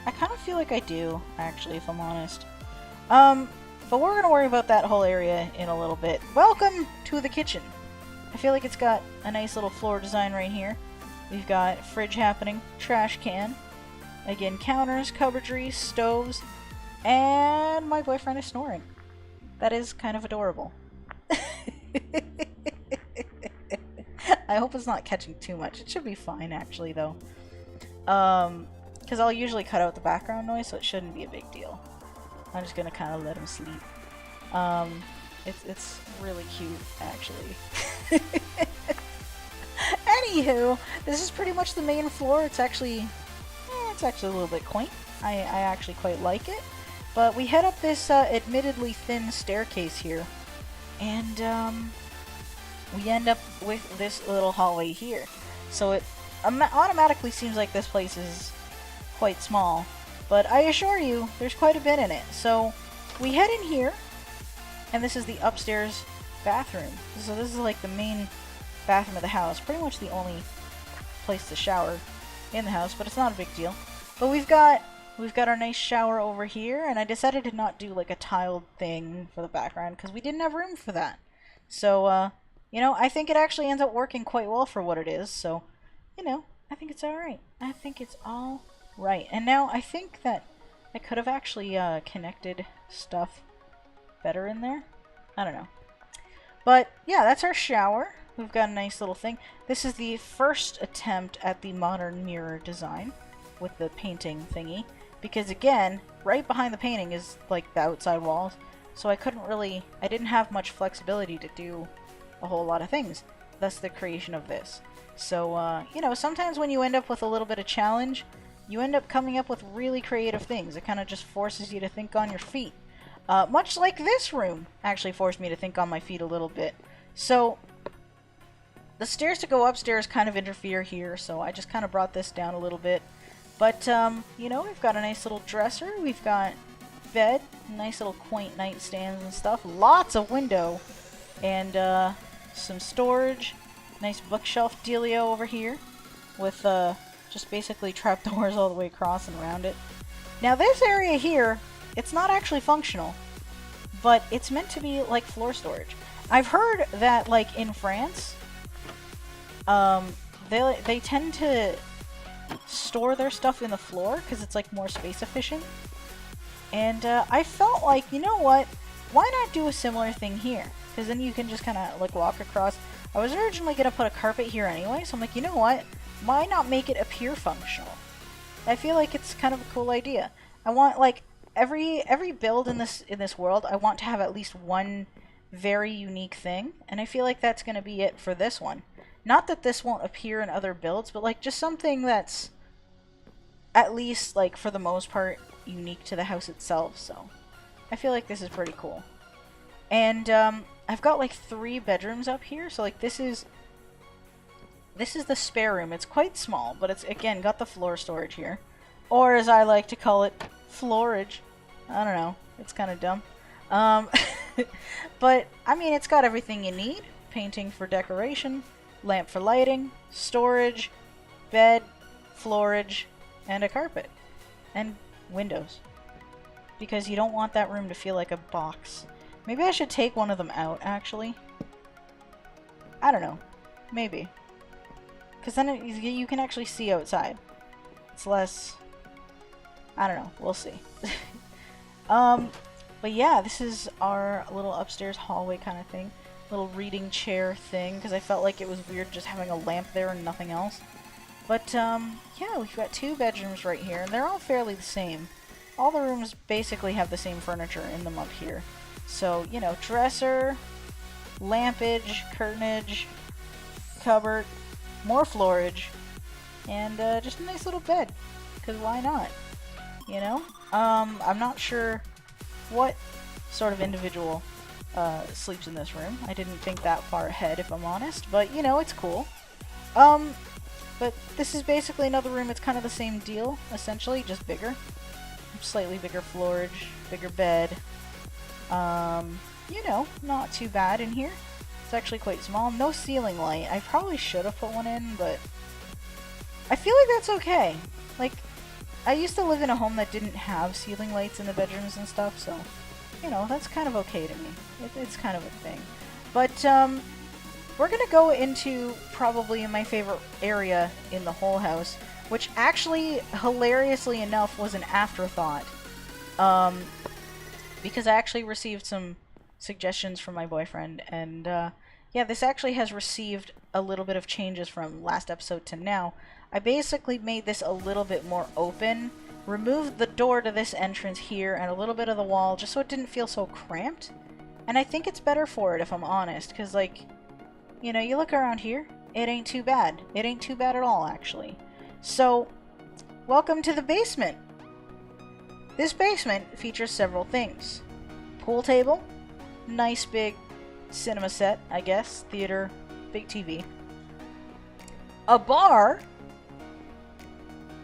I kind of feel like I do, actually, if I'm honest. But we're gonna worry about that whole area in a little bit. Welcome to the kitchen. I feel like it's got a nice little floor design right here. We've got fridge happening, trash can, again, counters, cupboardry, stoves, and my boyfriend is snoring. That is kind of adorable. I hope it's not catching too much. It should be fine, actually, though. Because I'll usually cut out the background noise, so it shouldn't be a big deal. I'm just gonna kind of let him sleep. It's really cute, actually. Anywho, this is pretty much the main floor. It's actually a little bit quaint. I actually quite like it. But we head up this admittedly thin staircase here, and we end up with this little hallway here. So it automatically seems like this place is quite small, but I assure you there's quite a bit in it. So we head in here, and this is the upstairs bathroom. So this is like the main bathroom of the house, pretty much the only place to shower in the house, but it's not a big deal. But we've got our nice shower over here, and I decided to not do like a tiled thing for the background because we didn't have room for that. So you know, I think it actually ends up working quite well for what it is, so, you know, I think it's alright. I think it's all right. And now I think that I could have actually connected stuff better in there. I don't know. But yeah, that's our shower. We've got a nice little thing. This is the first attempt at the modern mirror design with the painting thingy. Because again, right behind the painting is like the outside walls. So I didn't have much flexibility to do a whole lot of things. Thus the creation of this. So, you know, sometimes when you end up with a little bit of challenge, you end up coming up with really creative things. It kind of just forces you to think on your feet. Much like this room actually forced me to think on my feet a little bit. So, The stairs to go upstairs kind of interfere here, so I just kind of brought this down a little bit. But, you know, we've got a nice little dresser, we've got bed, nice little quaint nightstands and stuff, lots of window, and, some storage, nice bookshelf dealio over here, with, just basically trapdoors all the way across and around it. Now this area here, it's not actually functional, but it's meant to be like floor storage. I've heard that, like, in France, they tend to store their stuff in the floor because it's, like, more space efficient. And I felt like, you know what, why not do a similar thing here? Because then you can just kind of, like, walk across. I was originally going to put a carpet here anyway, so I'm like, you know what, why not make it appear functional? I feel like it's kind of a cool idea. I want, like, every build in this world, I want to have at least one very unique thing, and I feel like that's going to be it for this one. Not that this won't appear in other builds, but, like, just something that's at least, like, for the most part, unique to the house itself, so I feel like this is pretty cool. And I've got, like, 3 bedrooms up here, so, like, this is the spare room. It's quite small, but it's, again, got the floor storage here. Or, as I like to call it, floorage. I don't know. It's kind of dumb. But, I mean, it's got everything you need. Painting for decoration, lamp for lighting, storage, bed, floorage, and a carpet. And windows. Because you don't want that room to feel like a box. Maybe I should take one of them out, actually. I don't know. Maybe. Because then you can actually see outside. It's less... I don't know. We'll see. But yeah, this is our little upstairs hallway kind of thing. Little reading chair thing, because I felt like it was weird just having a lamp there and nothing else. But, yeah, we've got 2 bedrooms right here, and they're all fairly the same. All the rooms basically have the same furniture in them up here. So, you know, dresser, lampage, curtainage, cupboard, more floorage, and just a nice little bed, because why not, you know? I'm not sure what sort of individual sleeps in this room. I didn't think that far ahead, if I'm honest, but, you know, it's cool. But this is basically another room. It's kind of the same deal, essentially, just bigger. Slightly bigger floorage, bigger bed. You know, not too bad in here. It's actually quite small. No ceiling light. I probably should have put one in, but I feel like that's okay. Like, I used to live in a home that didn't have ceiling lights in the bedrooms and stuff, so, you know, that's kind of okay to me. It's kind of a thing. But, we're gonna go into probably my favorite area in the whole house, which actually, hilariously enough, was an afterthought. Because I actually received some suggestions from my boyfriend, and yeah, this actually has received a little bit of changes from last episode to now. I basically made this a little bit more open, removed the door to this entrance here, and a little bit of the wall, just so it didn't feel so cramped. And I think it's better for it, if I'm honest, because, like, you know, you look around here, it ain't too bad. It ain't too bad at all, actually. So, welcome to the basement. This basement features several things. Pool table, nice big cinema set, I guess, theater, big TV. A bar,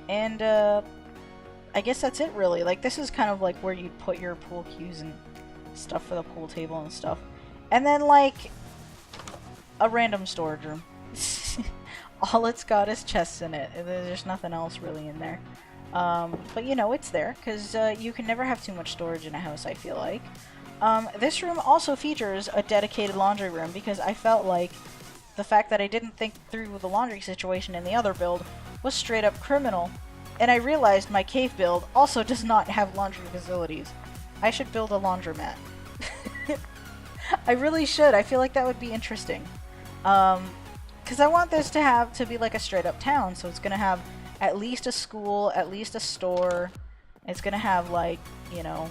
and I guess that's it really. Like, this is kind of like where you'd put your pool cues and stuff for the pool table and stuff. And then, like, a random storage room. All it's got is chests in it. There's nothing else really in there. But you know, it's there, because you can never have too much storage in a house, I feel like. This room also features a dedicated laundry room, because I felt like the fact that I didn't think through the laundry situation in the other build was straight up criminal. And I realized my cave build also does not have laundry facilities. I should build a laundromat. I really should. I feel like that would be interesting. Because I want this to be like a straight up town, so it's gonna have at least a school, at least a store. It's gonna have, like, you know,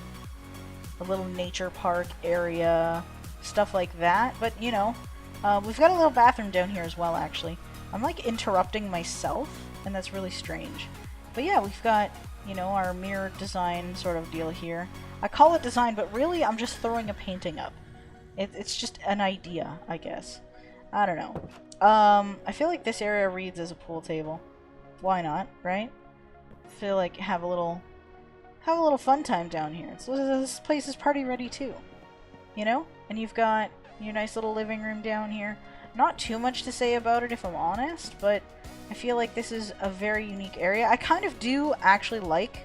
a little nature park area, stuff like that. But, you know, we've got a little bathroom down here as well, actually. I'm, like, interrupting myself, and that's really strange. But yeah, we've got, you know, our mirror design sort of deal here. I call it design, but really I'm just throwing a painting up. It's just an idea, I guess. I don't know. I feel like this area reads as a pool table. Why not, right? I feel like have a little fun time down here. So this place is party ready too, you know? And you've got your nice little living room down here. Not too much to say about it if I'm honest, but I feel like this is a very unique area. I kind of do actually like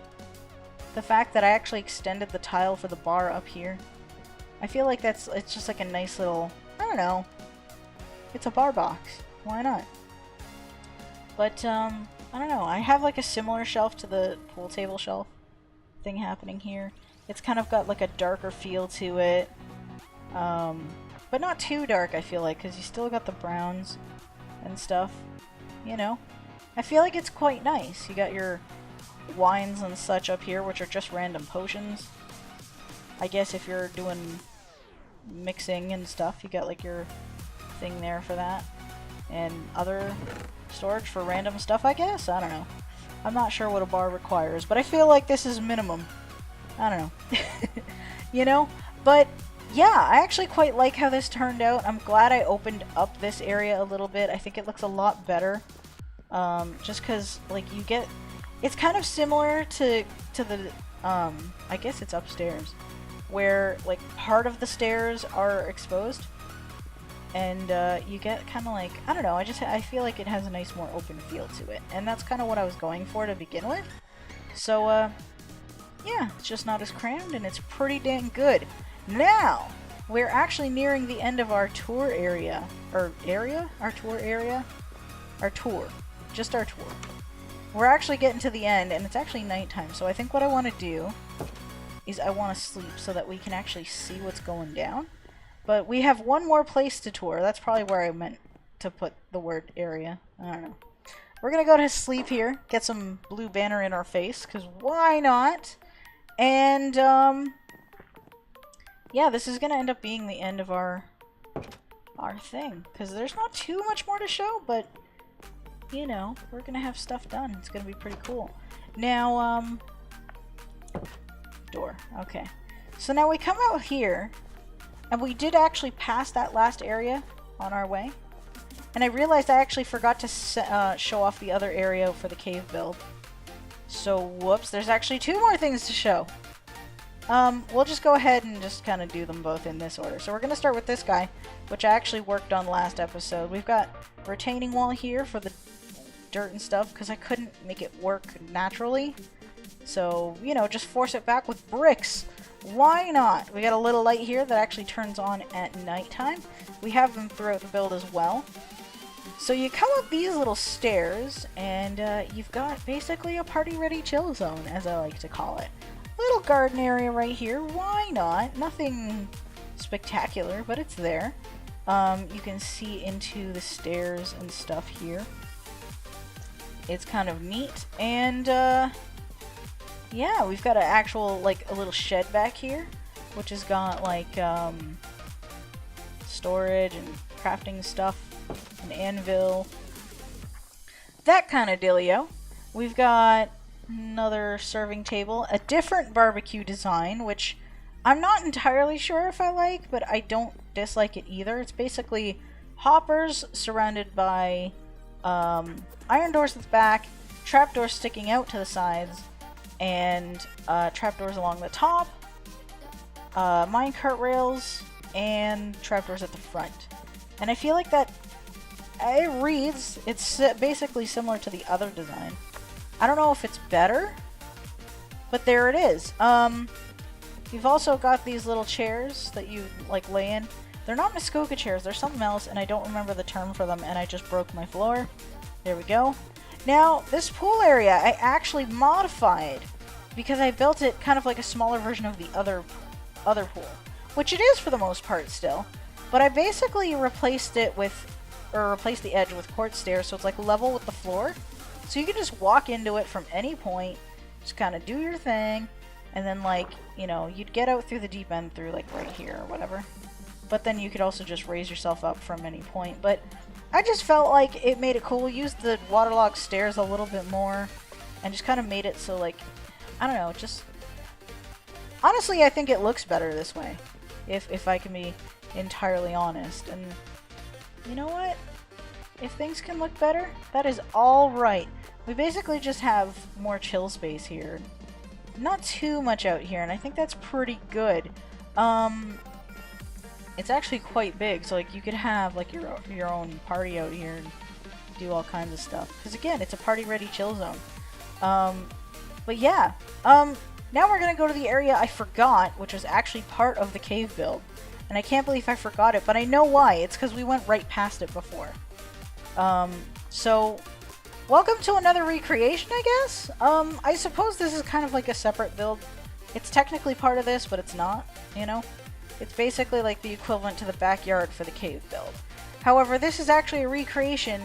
the fact that I actually extended the tile for the bar up here. I feel like it's just like a nice little, I don't know. It's a bar box. Why not? But, I don't know. I have like a similar shelf to the pool table shelf thing happening here. It's kind of got like a darker feel to it. But not too dark, I feel like, because you still got the browns and stuff. You know? I feel like it's quite nice. You got your wines and such up here, which are just random potions. I guess if you're doing mixing and stuff, you got like your thing there for that. And other storage for random stuff, I guess? I don't know. I'm not sure what a bar requires, but I feel like this is minimum. I don't know. You know? But yeah, I actually quite like how this turned out. I'm glad I opened up this area a little bit. I think it looks a lot better. Just because, like, you get... It's kind of similar to the... I guess it's upstairs. Where, like, part of the stairs are exposed. And you get kind of like... I don't know, I feel like it has a nice, more open feel to it. And that's kind of what I was going for to begin with. So, yeah, it's just not as crammed, and it's pretty dang good. Now, we're actually nearing the end of our tour area. Our tour area? Our tour. Just our tour. We're actually getting to the end, and it's actually nighttime, so I think what I want to do is I want to sleep so that we can actually see what's going down. But we have one more place to tour. That's probably where I meant to put the word area. I don't know. We're going to go to sleep here, get some blue banner in our face, because why not? And, yeah, this is going to end up being the end of our thing, because there's not too much more to show, but, you know, we're going to have stuff done. It's going to be pretty cool. Now, door. Okay. So now we come out here, and we did actually pass that last area on our way. And I realized I actually forgot to show off the other area for the cave build. So, whoops, there's actually two more things to show. We'll just go ahead and just kind of do them both in this order. So we're going to start with this guy, which I actually worked on last episode. We've got retaining wall here for the dirt and stuff, because I couldn't make it work naturally. So, you know, just force it back with bricks. Why not? We got a little light here that actually turns on at nighttime. We have them throughout the build as well. So you come up these little stairs, and you've got basically a party-ready chill zone, as I like to call it. Little garden area right here. Why not? Nothing spectacular, but it's there. You can see into the stairs and stuff here. It's kind of neat, and yeah, we've got an actual, like, a little shed back here, which has got, like, storage and crafting stuff, an anvil, that kind of dealio. We've got another serving table, a different barbecue design, which I'm not entirely sure if I like, but I don't dislike it either. It's basically hoppers surrounded by iron doors at the back, trapdoors sticking out to the sides, and trapdoors along the top, minecart rails, and trapdoors at the front. And I feel like that it reads, it's basically similar to the other design. I don't know if it's better, but there it is. You've also got these little chairs that you like lay in. They're not Muskoka chairs, they're something else, and I don't remember the term for them, and I just broke my floor. There we go. Now, this pool area I actually modified because I built it kind of like a smaller version of the other pool, which it is for the most part still, but I basically replaced it with, or replaced the edge with quartz stairs, so it's like level with the floor. So you can just walk into it from any point, just kind of do your thing, and then, like, you know, you'd get out through the deep end through like right here or whatever. But then you could also just raise yourself up from any point. But I just felt like it made it cool. Used the waterlogged stairs a little bit more, and just kind of made it so, like, I don't know, just honestly I think it looks better this way, if I can be entirely honest. And you know what? If things can look better, that is all right. We basically just have more chill space here. Not too much out here, and I think that's pretty good. It's actually quite big, so like you could have like your own party out here and do all kinds of stuff. Because again, it's a party-ready chill zone. But yeah, now we're gonna go to the area I forgot, which was actually part of the cave build. And I can't believe I forgot it, but I know why. It's because we went right past it before. So, welcome to another recreation, I guess? I suppose this is kind of like a separate build. It's technically part of this, but it's not, you know? It's basically like the equivalent to the backyard for the cave build. However, this is actually a recreation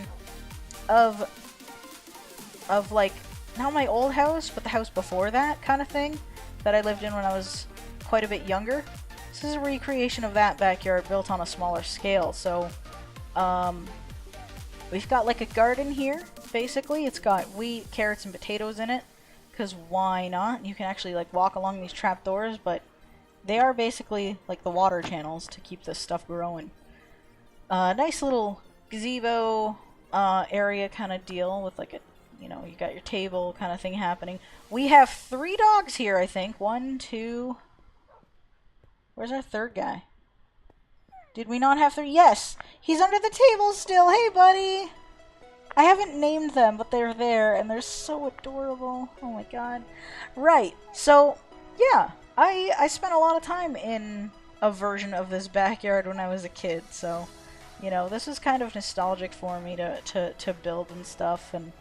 of like, not my old house, but the house before that kind of thing that I lived in when I was quite a bit younger. This is a recreation of that backyard built on a smaller scale. So, we've got like a garden here, basically. It's got wheat, carrots, and potatoes in it, because why not? You can actually like walk along these trapdoors, but they are basically like the water channels to keep this stuff growing. Nice little gazebo area kind of deal with like a, you know, you got your table kind of thing happening. We have 3 dogs here, I think. 1, 2... Where's our third guy? Did we not have 3? Yes! He's under the table still! Hey, buddy! I haven't named them, but they're there, and they're so adorable. Oh my god. Right, so, yeah. I spent a lot of time in a version of this backyard when I was a kid, so, you know, this is kind of nostalgic for me to build and stuff, and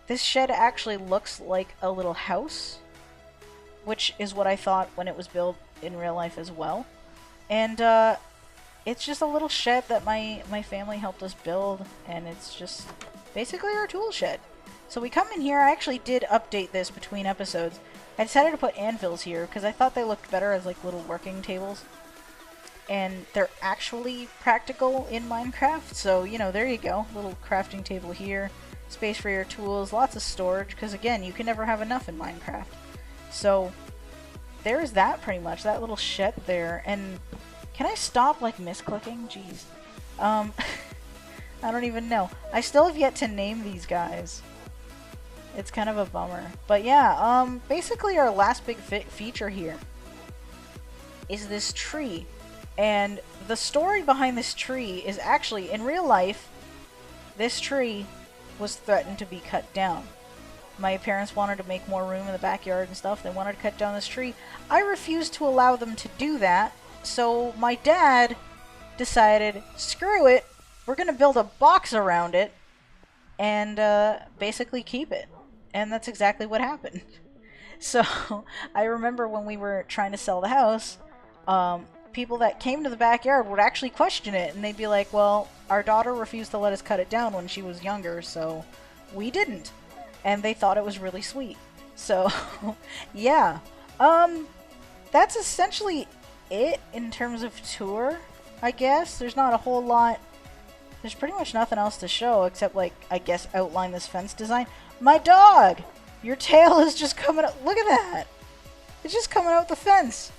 this shed actually looks like a little house, which is what I thought when it was built in real life as well. And it's just a little shed that my family helped us build, and it's just basically our tool shed. So we come in here. I actually did update this between episodes. I decided to put anvils here because I thought they looked better as like little working tables, and they're actually practical in Minecraft. So, you know, there you go, little crafting table here, space for your tools, lots of storage, because again, you can never have enough in Minecraft. So there's that pretty much, that little shed there. And can I stop like misclicking? Jeez. I don't even know. I still have yet to name these guys. It's kind of a bummer. But yeah, basically our last big feature here is this tree. And the story behind this tree is actually, in real life, this tree was threatened to be cut down. My parents wanted to make more room in the backyard and stuff. They wanted to cut down this tree. I refused to allow them to do that. So my dad decided, screw it, we're going to build a box around it and basically keep it. And that's exactly what happened. So I remember when we were trying to sell the house, people that came to the backyard would actually question it, and they'd be like, well, our daughter refused to let us cut it down when she was younger, so we didn't. And they thought it was really sweet. So, yeah. That's essentially it in terms of tour, I guess. There's not a whole lot. There's pretty much nothing else to show except, like, I guess outline this fence design. My dog! Your tail is just coming out. Look at that! It's just coming out the fence.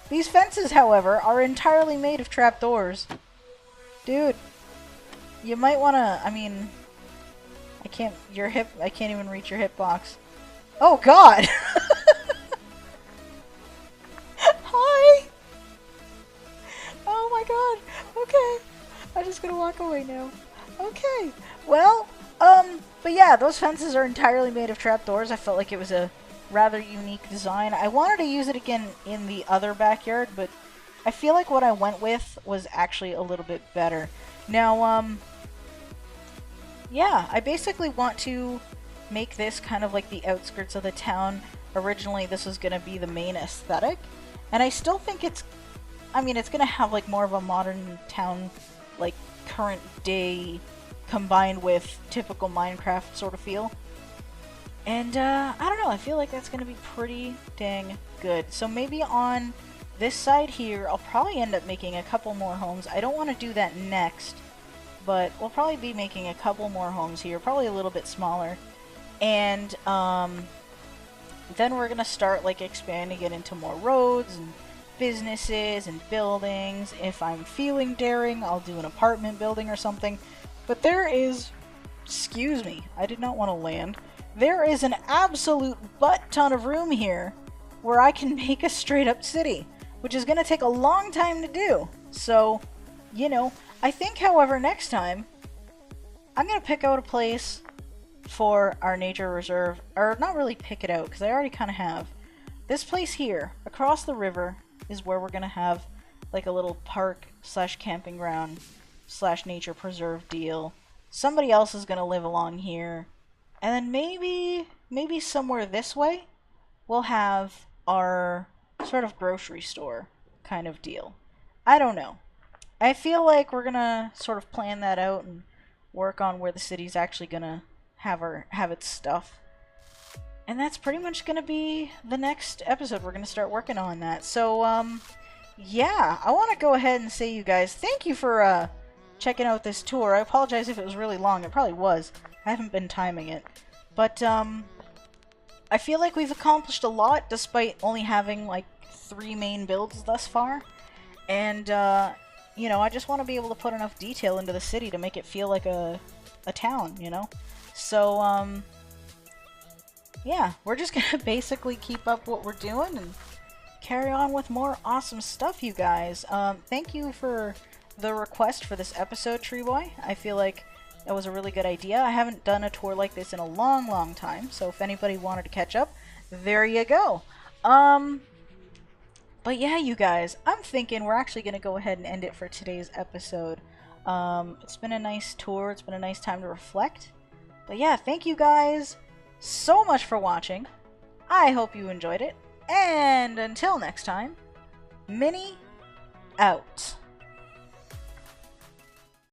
These fences, however, are entirely made of trapdoors. Dude, you might want to, I mean, I can't even reach your hip box. Oh god! Hi! Oh my god, okay. I'm just gonna walk away now. Okay, well, but yeah, those fences are entirely made of trapdoors. I felt like it was a rather unique design. I wanted to use it again in the other backyard, but I feel like what I went with was actually a little bit better. Now, yeah, I basically want to make this kind of like the outskirts of the town. Originally, this was going to be the main aesthetic, and I still think it's, I mean, it's going to have like more of a modern town, like current day combined with typical Minecraft sort of feel. And, I don't know, I feel like that's going to be pretty dang good. So maybe on this side here, I'll probably end up making a couple more homes. I don't want to do that next, but we'll probably be making a couple more homes here, probably a little bit smaller. And, then we're going to start, like, expanding it into more roads and businesses and buildings. If I'm feeling daring, I'll do an apartment building or something. But there is... Excuse me, I did not want to land. There is an absolute butt ton of room here where I can make a straight up city, which is going to take a long time to do. So, you know, I think, however, next time, I'm going to pick out a place for our nature reserve, or not really pick it out, because I already kind of have. This place here, across the river, is where we're going to have like a little park slash camping ground slash nature preserve deal. Somebody else is going to live along here. And then maybe somewhere this way, we'll have our sort of grocery store kind of deal. I don't know. I feel like we're going to sort of plan that out and work on where the city's actually going to have its stuff. And that's pretty much going to be the next episode. We're going to start working on that. So, yeah, I want to go ahead and say, you guys, thank you for checking out this tour. I apologize if it was really long. It probably was. I haven't been timing it. But, I feel like we've accomplished a lot despite only having, like, 3 main builds thus far. And, you know, I just want to be able to put enough detail into the city to make it feel like a town, you know? So, yeah, we're just gonna basically keep up what we're doing and carry on with more awesome stuff, you guys. Thank you for the request for this episode, Tree Boy. I feel like that was a really good idea. I haven't done a tour like this in a long, long time, so if anybody wanted to catch up, there you go. But yeah, you guys, I'm thinking we're actually gonna go ahead and end it for today's episode. It's been a nice tour. It's been a nice time to reflect. But yeah, thank you guys so much for watching. I hope you enjoyed it. And until next time, Minnie out.